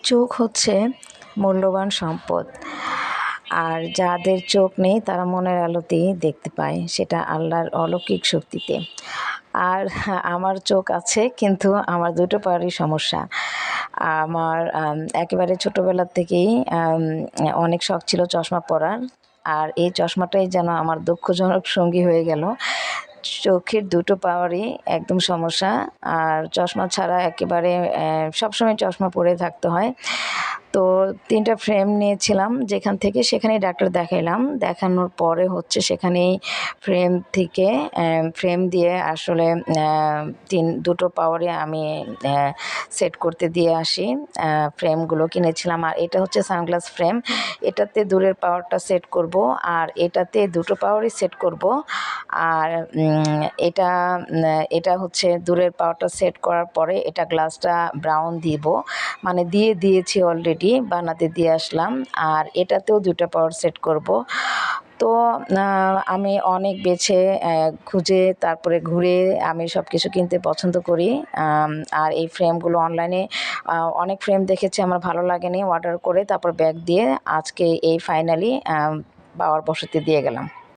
চোখ হচ্ছে মূল্যবান সম্পদ। আর যাদের চোখ নেই তারা মনের আলোতেই দেখতে পায়, সেটা আল্লাহর অলৌকিক শক্তিতে। আর আমার চোখ আছে, কিন্তু আমার দুটো পাওয়ারই সমস্যা। আমার একেবারে ছোটোবেলা থেকেই অনেক শখ ছিল চশমা পরার। আর এই চশমাটাই যেন আমার দুঃখজনক সঙ্গী হয়ে গেল। চোখের দুটো পাওয়ারই একদম সমস্যা। আর চশমা ছাড়া একেবারে সবসময় চশমা পরে থাকতে হয়। তো ৩টা ফ্রেম নিয়েছিলাম, যেখান থেকে সেখানেই ডাক্তার দেখাইলাম। দেখানোর পরে হচ্ছে সেখানেই ফ্রেম দিয়ে আসলে দুটো পাওয়ারে আমি সেট করতে দিয়ে আসি। ফ্রেমগুলো কিনেছিলাম। আর এটা হচ্ছে সানগ্লাস ফ্রেম। এটাতে দূরের পাওয়ারটা সেট করব, আর এটাতে দুটো পাওয়ারই সেট করব। আর এটা হচ্ছে দূরের পাওয়ারটা সেট করার পরে এটা গ্লাসটা ব্রাউন দিব, মানে দিয়েছি অলরেডি, বানাতে দিয়ে আসলাম। আর এটাতেও দুটো পাওয়ার সেট করব। তো আমি অনেক খুঁজে তারপরে ঘুরে আমি সব কিছু কিনতে পছন্দ করি। আর এই ফ্রেমগুলো অনলাইনে অনেক ফ্রেম দেখেছি, আমার ভালো লাগেনি, অর্ডার করে তারপর ব্যাগ দিয়ে আজকে এই ফাইনালি পাওয়ার বসাতে দিয়ে গেলাম।